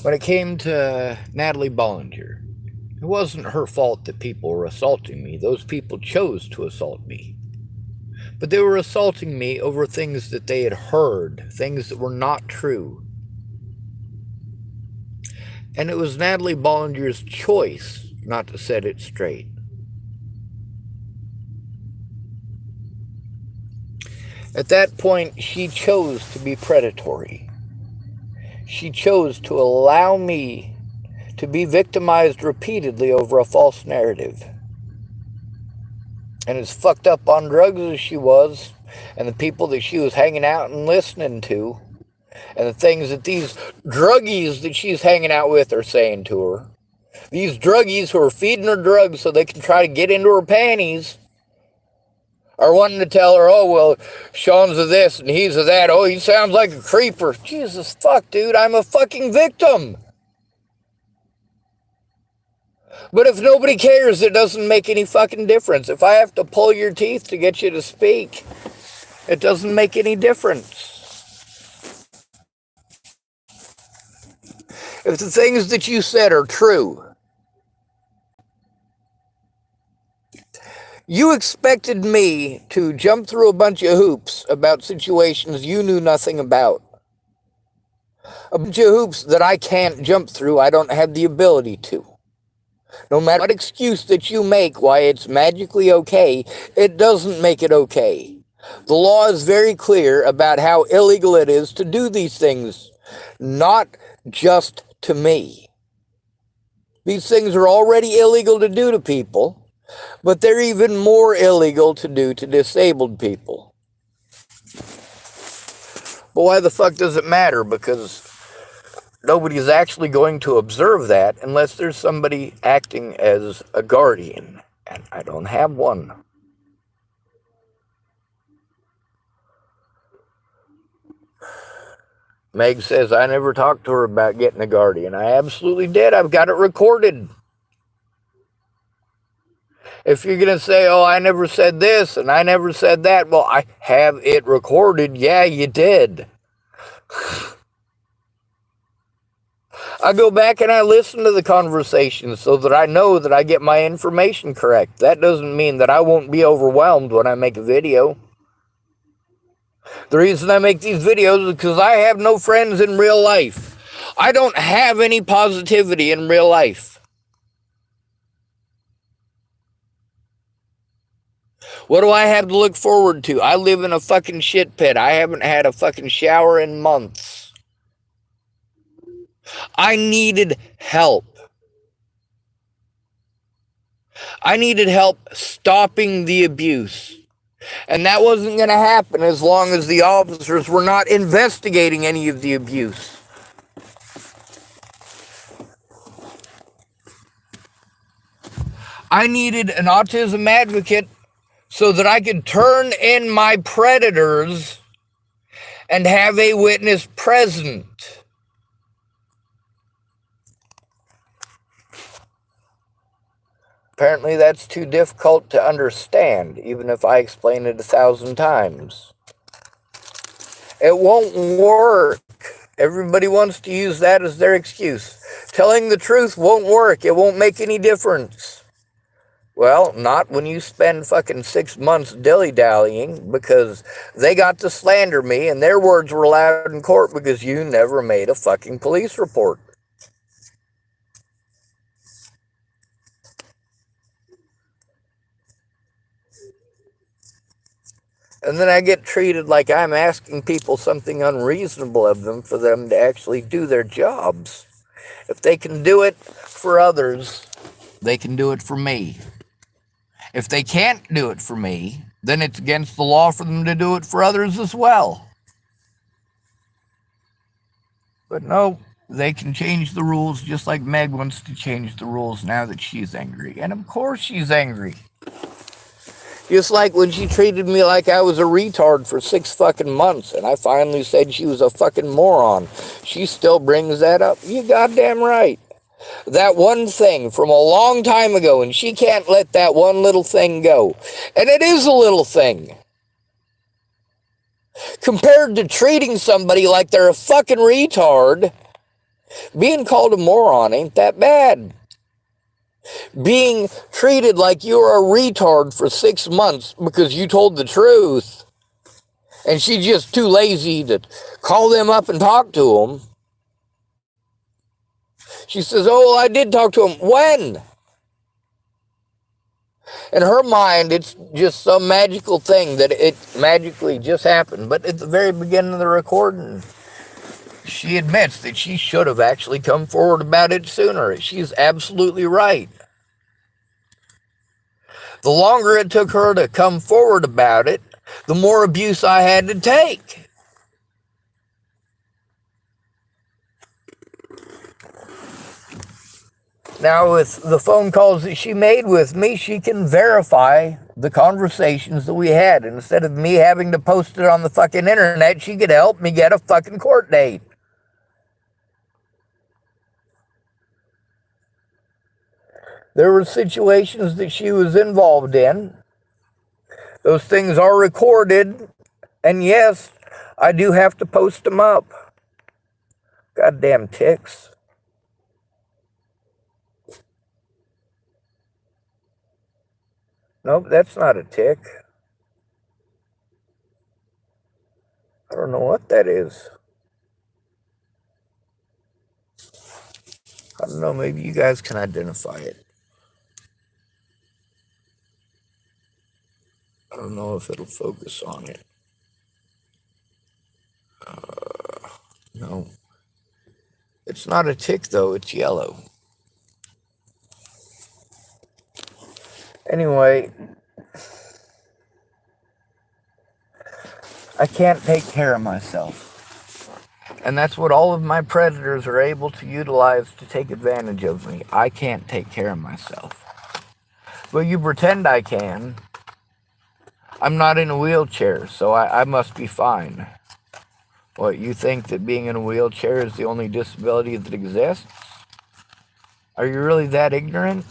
When it came to Natalie Bollinger, it wasn't her fault that people were assaulting me. Those people chose to assault me. But they were assaulting me over things that they had heard, things that were not true. And it was Natalie Bollinger's choice not to set it straight. At that point, she chose to be predatory. She chose to allow me to be victimized repeatedly over a false narrative. And as fucked up on drugs as she was, and the people that she was hanging out and listening to, and the things that these druggies that she's hanging out with are saying to her, these druggies who are feeding her drugs so they can try to get into her panties, are wanting to tell her, oh, well, Sean's of this and he's of that. Oh, he sounds like a creeper. Jesus fuck, dude, I'm a fucking victim. But if nobody cares, it doesn't make any fucking difference. If I have to pull your teeth to get you to speak, it doesn't make any difference. If the things that you said are true, you expected me to jump through a bunch of hoops about situations you knew nothing about. A bunch of hoops that I can't jump through, I don't have the ability to. No matter what excuse that you make why it's magically okay, it doesn't make it okay. The law is very clear about how illegal it is to do these things, not just to me. These things are already illegal to do to people, but they're even more illegal to do to disabled people. But why the fuck does it matter? Because nobody's actually going to observe that unless there's somebody acting as a guardian, and I don't have one. Meg says, I never talked to her about getting a guardian. I absolutely did. I've got it recorded. If you're going to say, oh, I never said this and I never said that, well, I have it recorded. Yeah, you did. I go back and I listen to the conversations so that I know that I get my information correct. That doesn't mean that I won't be overwhelmed when I make a video. The reason I make these videos is because I have no friends in real life. I don't have any positivity in real life. What do I have to look forward to? I live in a fucking shit pit. I haven't had a fucking shower in months. I needed help. I needed help stopping the abuse. And that wasn't going to happen as long as the officers were not investigating any of the abuse. I needed an autism advocate so that I could turn in my predators and have a witness present. Apparently that's too difficult to understand, even if I explain it 1,000 times. It won't work. Everybody wants to use that as their excuse. Telling the truth won't work. It won't make any difference. Well, not when you spend fucking 6 months dilly-dallying because they got to slander me and their words were allowed in court because you never made a fucking police report. And then I get treated like I'm asking people something unreasonable of them for them to actually do their jobs. If they can do it for others, they can do it for me. If they can't do it for me, then it's against the law for them to do it for others as well. But no, they can change the rules just like Meg wants to change the rules now that she's angry. And of course she's angry. Just like when she treated me like I was a retard for 6 fucking months and I finally said she was a fucking moron. She still brings that up. You goddamn right. That one thing from a long time ago, and she can't let that one little thing go. And it is a little thing. Compared to treating somebody like they're a fucking retard Being called a moron ain't that bad. Being treated like you're a retard for 6 months because you told the truth and she's just too lazy to call them up and talk to them. She says, oh, I did talk to him. When? In her mind, it's just some magical thing that it magically just happened. But at the very beginning of the recording, she admits that she should have actually come forward about it sooner. She's absolutely right. The longer it took her to come forward about it, the more abuse I had to take. Now, with the phone calls that she made with me, she can verify the conversations that we had. And instead of me having to post it on the fucking internet, she could help me get a fucking court date. There were situations that she was involved in. Those things are recorded. And yes, I do have to post them up. Goddamn ticks. Nope, that's not a tick. I don't know what that is. I don't know, maybe you guys can identify it. I don't know if it'll focus on it. No. It's not a tick, though. It's yellow. Anyway, I can't take care of myself. And that's what all of my predators are able to utilize to take advantage of me. I can't take care of myself. But you pretend I can. I'm not in a wheelchair, so I must be fine. What, you think that being in a wheelchair is the only disability that exists? Are you really that ignorant?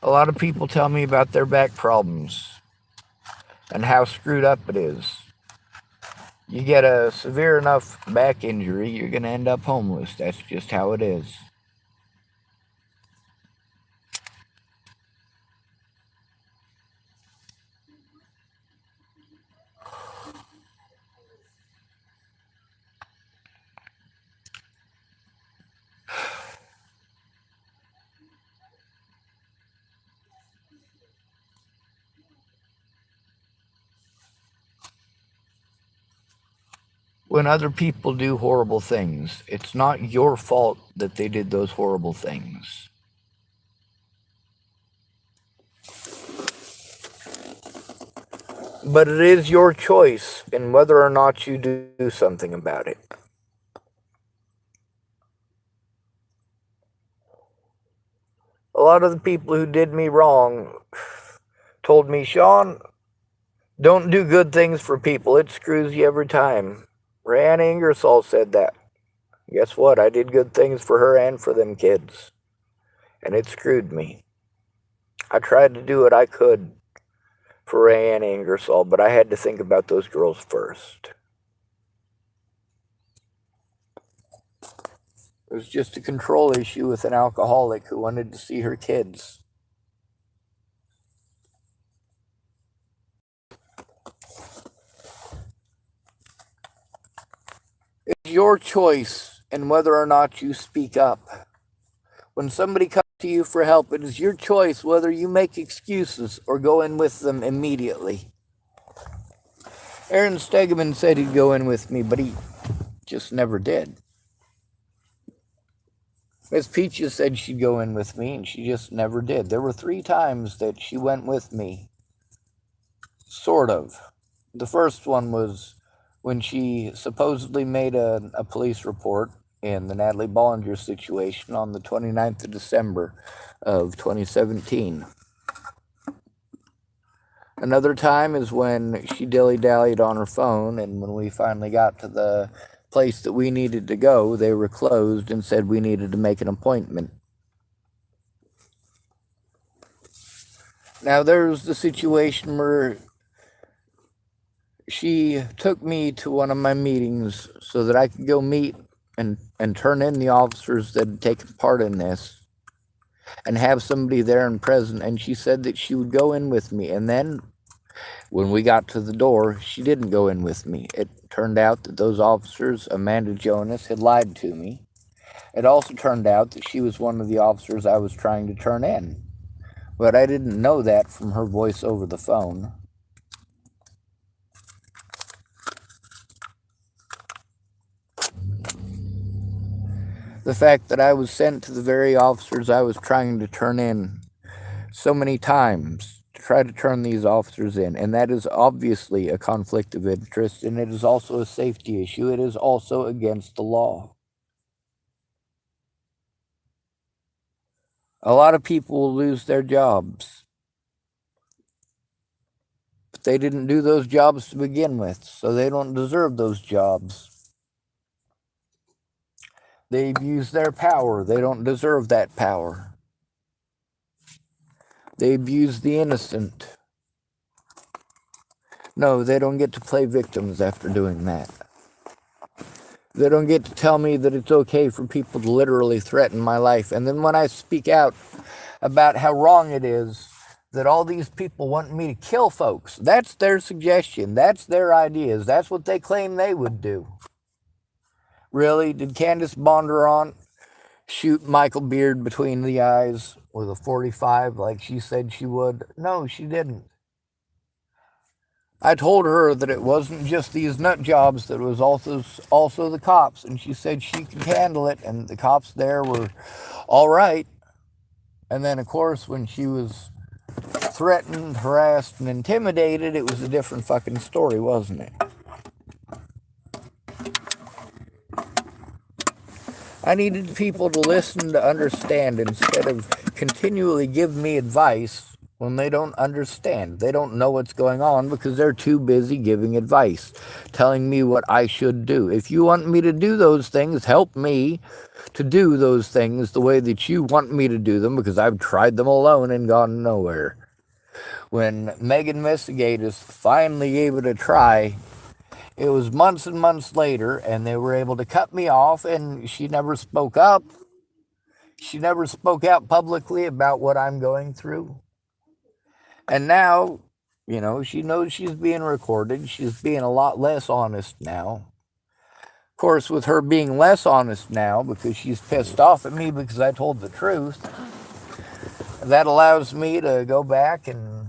A lot of people tell me about their back problems and how screwed up it is. You get a severe enough back injury, you're going to end up homeless. That's just how it is. When other people do horrible things, it's not your fault that they did those horrible things. But it is your choice in whether or not you do something about it. A lot of the people who did me wrong told me, Sean, don't do good things for people. It screws you every time. Rayanne Ingersoll said that. Guess what? I did good things for her and for them kids. And it screwed me. I tried to do what I could for Rayanne Ingersoll, but I had to think about those girls first. It was just a control issue with an alcoholic who wanted to see her kids. It's your choice in whether or not you speak up. When somebody comes to you for help, it is your choice whether you make excuses or go in with them immediately. Aaron Stegeman said he'd go in with me, but he just never did. Miss Peaches said she'd go in with me, and she just never did. There were 3 times that she went with me. Sort of. The first one was when she supposedly made a police report in the Natalie Bollinger situation on the 29th of December of 2017. Another time is when she dilly-dallied on her phone, and when we finally got to the place that we needed to go, they were closed and said we needed to make an appointment. Now, there's the situation where she took me to one of my meetings so that I could go meet and turn in the officers that had taken part in this and have somebody there and present. And she said that she would go in with me. And then when we got to the door, she didn't go in with me. It turned out that those officers, Amanda Jonas, had lied to me. It also turned out that she was one of the officers I was trying to turn in. But I didn't know that from her voice over the phone. The fact that I was sent to the very officers I was trying to turn in so many times to try to turn these officers in, and that is obviously a conflict of interest, and it is also a safety issue. It is also against the law. A lot of people will lose their jobs, but they didn't do those jobs to begin with, so they don't deserve those jobs. They abuse their power. They don't deserve that power. They abuse the innocent. No, they don't get to play victims after doing that. They don't get to tell me that it's okay for people to literally threaten my life. And then when I speak out about how wrong it is that all these people want me to kill folks, that's their suggestion. That's their ideas. That's what they claim they would do. Really? Did Candace Bondurant shoot Michael Beard between the eyes with a .45 like she said she would? No, she didn't. I told her that it wasn't just these nut jobs, that it was also the cops, and she said she could handle it, and the cops there were all right. And then, of course, when she was threatened, harassed, and intimidated, it was a different fucking story, wasn't it? I needed people to listen, to understand, instead of continually give me advice when they don't understand. They don't know what's going on because they're too busy giving advice, telling me what I should do. If you want me to do those things, help me to do those things the way that you want me to do them, because I've tried them alone and gone nowhere. When Megan Messigatis finally gave it a try, it was months and months later, and they were able to cut me off, and she never spoke up. She never spoke out publicly about what I'm going through. And now, she knows she's being recorded. She's being a lot less honest now. Of course, with her being less honest now, because she's pissed off at me because I told the truth, that allows me to go back and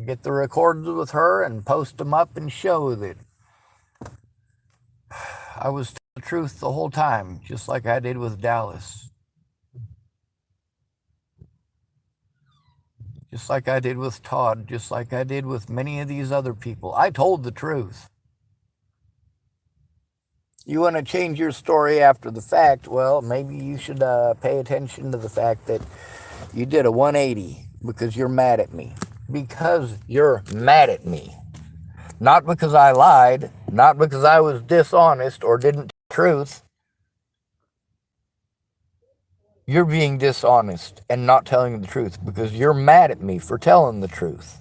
get the recordings with her and post them up and show that I was telling the truth the whole time, just like I did with Dallas. Just like I did with Todd, just like I did with many of these other people. I told the truth. You want to change your story after the fact, well, maybe you should pay attention to the fact that you did a 180 because you're mad at me. Because you're mad at me. Not because I lied, not because I was dishonest or didn't tell the truth. You're being dishonest and not telling the truth because you're mad at me for telling the truth.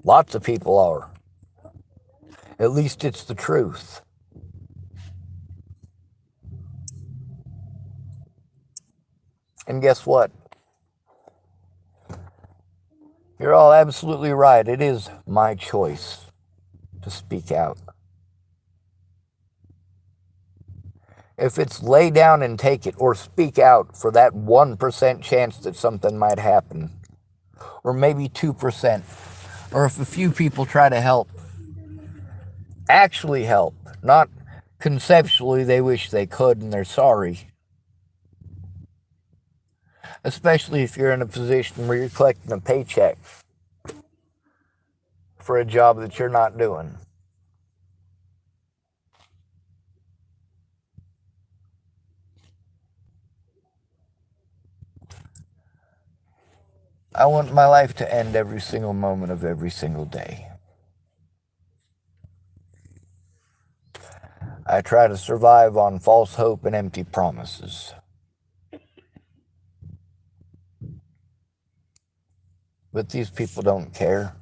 Lots of people are. At least it's the truth. And guess what? You're all absolutely right. It is my choice to speak out. If it's lay down and take it, or speak out for that 1% chance that something might happen, or maybe 2%, or if a few people try to help, actually help, not conceptually they wish they could and they're sorry. Especially if you're in a position where you're collecting a paycheck for a job that you're not doing. I want my life to end every single moment of every single day. I try to survive on false hope and empty promises. But these people don't care.